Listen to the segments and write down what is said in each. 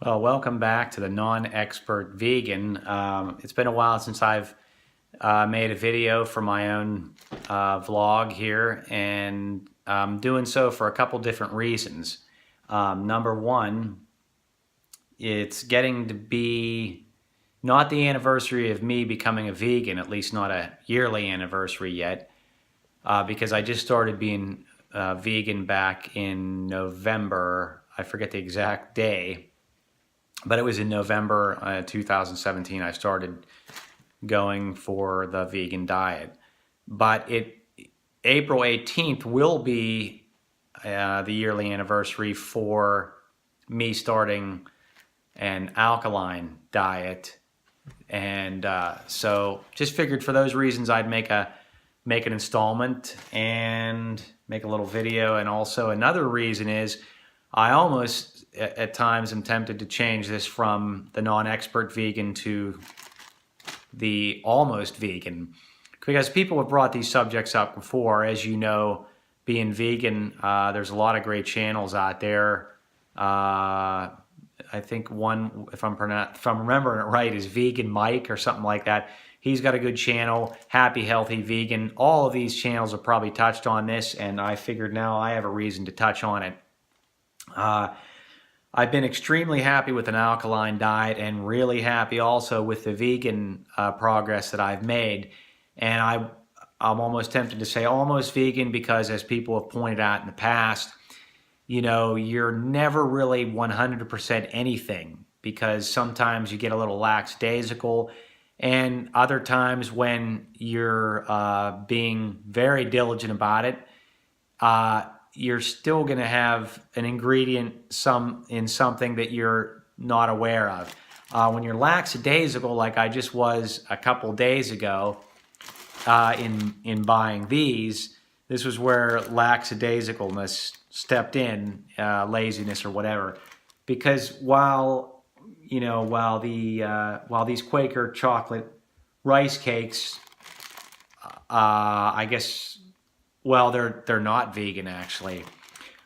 Well, welcome back to the non-expert vegan. It's been a while since I've made a video for my own vlog here, and I'm doing so for a couple different reasons. Number one, it's getting to be not the anniversary of me becoming a vegan, at least not a yearly anniversary yet, because I just started being vegan back in November. I forget the exact day. But it was in November 2017 I started going for the vegan diet. But April 18th will be the yearly anniversary for me starting an alkaline diet. And so just figured for those reasons I'd make an installment and make a little video. And also another reason is I almost at times am tempted to change this from the non-expert vegan to the almost vegan, because people have brought these subjects up before. As you know, being vegan, there's a lot of great channels out there. I think one, if I'm remembering it right, is Vegan Mike or something like that. He's got a good channel, Happy Healthy Vegan. All of these channels have probably touched on this, and I figured now I have a reason to touch on it. I've been extremely happy with an alkaline diet and really happy also with the vegan progress that I've made. And I'm almost tempted to say almost vegan because, as people have pointed out in the past, you know, you're never really 100% anything, because sometimes you get a little lackadaisical, and other times when you're being very diligent about it, you're still going to have an ingredient in something that you're not aware of. When you're lackadaisical, like I just was a couple days ago in buying these, this was where lackadaisicalness stepped in, laziness or whatever. Because while these Quaker chocolate rice cakes, I guess, well, they're not vegan actually.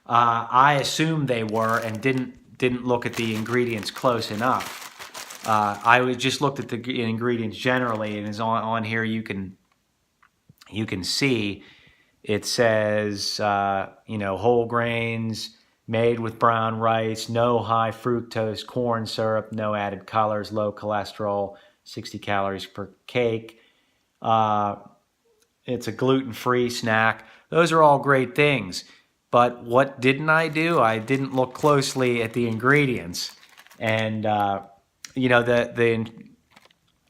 I assumed they were and didn't look at the ingredients close enough. I just looked at the ingredients generally, and is on here you can see it says whole grains, made with brown rice, no high fructose corn syrup, no added colors, low cholesterol, 60 calories per cake. It's a gluten-free snack. Those are all great things. But what didn't I do? I didn't look closely at the ingredients. And, the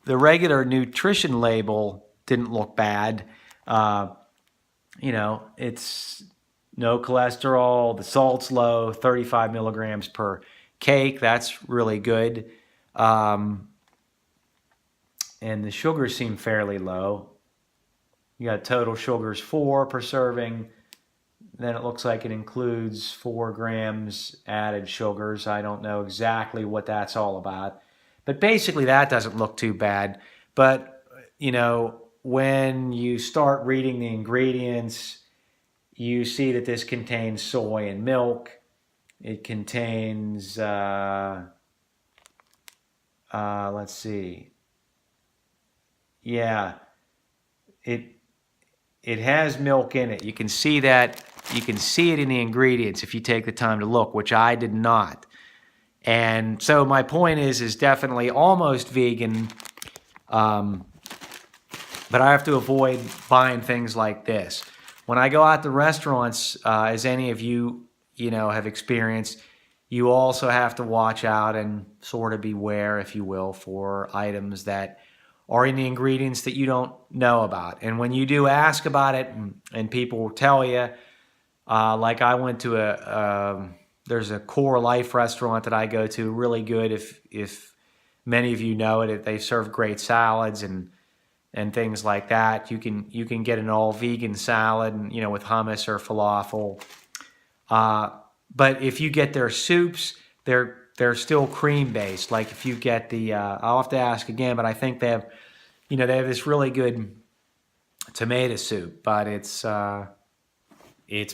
regular nutrition label didn't look bad. It's no cholesterol, the salt's low, 35 milligrams per cake. That's really good. And the sugars seem fairly low. You got total sugars 4 per serving. Then it looks like it includes 4 grams added sugars. I don't know exactly what that's all about. But basically that doesn't look too bad. But, when you start reading the ingredients, you see that this contains soy and milk. It contains, let's see. Yeah, it has milk in it. You can see that. You can see it in the ingredients if you take the time to look, which I did not. And so my point is definitely almost vegan, but I have to avoid buying things like this. When I go out to restaurants, as any of you, have experienced, you also have to watch out and sort of beware, if you will, for items that are in the ingredients that you don't know about. And when you do ask about it, and people will tell you, like I went to there's a Core Life restaurant that I go to, really good. If many of you know it, they serve great salads and things like that. You can get an all vegan salad, with hummus or falafel. But if you get their soups, they're still cream based. Like if you get the, I'll have to ask again, but I think they have this really good tomato soup, but it's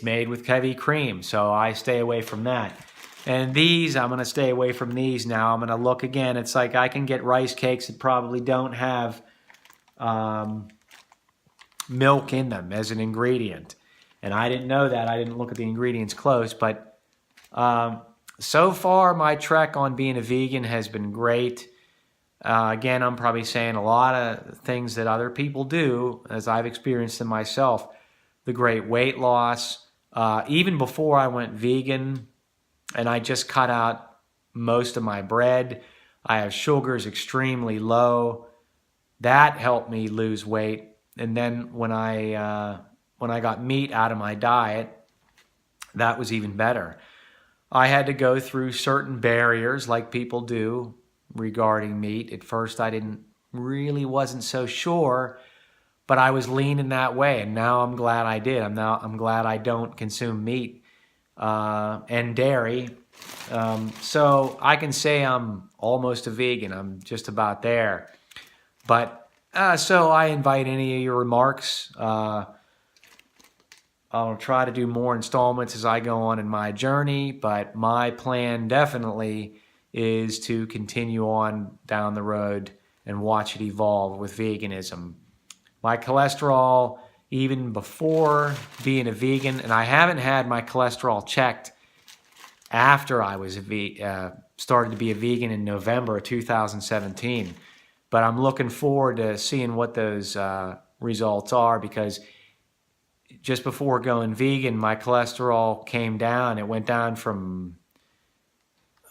made with heavy cream, so I stay away from that. And these, I'm going to stay away from these now. I'm going to look again. It's like I can get rice cakes that probably don't have milk in them as an ingredient. And I didn't know that. I didn't look at the ingredients close. But so far, my trek on being a vegan has been great. Again, I'm probably saying a lot of things that other people do, as I've experienced them myself. The great weight loss. Even before I went vegan, and I just cut out most of my bread. I have sugars extremely low. That helped me lose weight. And then when I got meat out of my diet, that was even better. I had to go through certain barriers like people do regarding meat. At first I wasn't so sure, but I was leaning that way, and now I'm glad I did. I'm glad I don't consume meat and dairy. So I can say I'm almost a vegan. I'm just about there. But so I invite any of your remarks. I'll try to do more installments as I go on in my journey, but my plan definitely is to continue on down the road and watch it evolve with veganism. My cholesterol, even before being a vegan, and I haven't had my cholesterol checked after I was started to be a vegan in November of 2017. But I'm looking forward to seeing what those results are, because just before going vegan, my cholesterol came down. It went down from,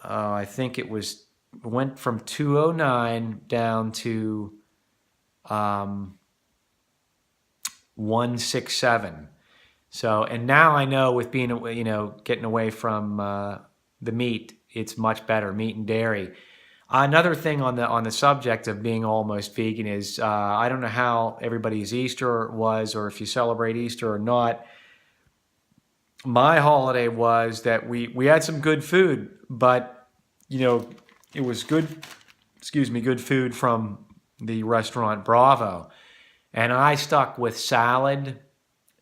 I think it went from 209 down to 167. So, and now I know with being, getting away from the meat, it's much better, meat and dairy. Another thing on the subject of being almost vegan is, I don't know how everybody's Easter was, or if you celebrate Easter or not. My holiday was that we had some good food, but, it was good food from the restaurant Bravo. And I stuck with salad,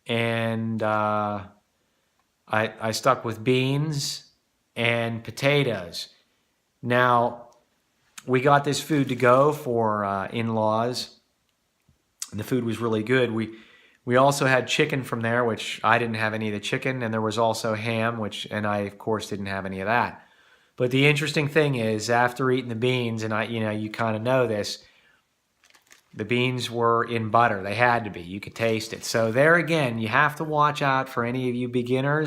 and I stuck with beans and potatoes. Now, we got this food to go for in-laws, and the food was really good. We also had chicken from there, which I didn't have any of the chicken, and there was also ham, and I, of course, didn't have any of that. But the interesting thing is, after eating the beans, and you kind of know this, the beans were in butter. They had to be. You could taste it. So there again, you have to watch out for any of you beginner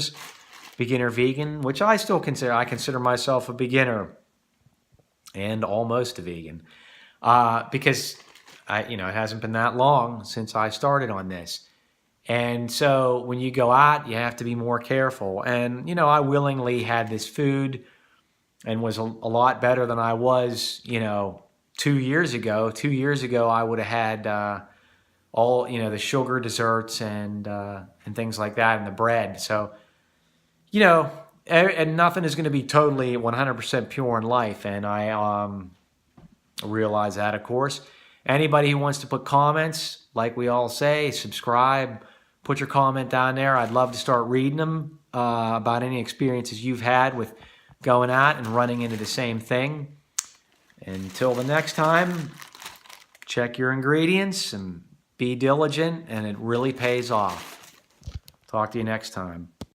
vegan, which I still consider. I consider myself a beginner and almost a vegan, because it hasn't been that long since I started on this. And so when you go out, you have to be more careful. And, I willingly had this food and was a lot better than I was, 2 years ago. 2 years ago, I would have had all, the sugar desserts and things like that, and the bread. So, and nothing is going to be totally 100% pure in life. And I realize that, of course. Anybody who wants to put comments, like we all say, subscribe, put your comment down there. I'd love to start reading them about any experiences you've had with going out and running into the same thing. Until the next time, check your ingredients and be diligent, and it really pays off. Talk to you next time.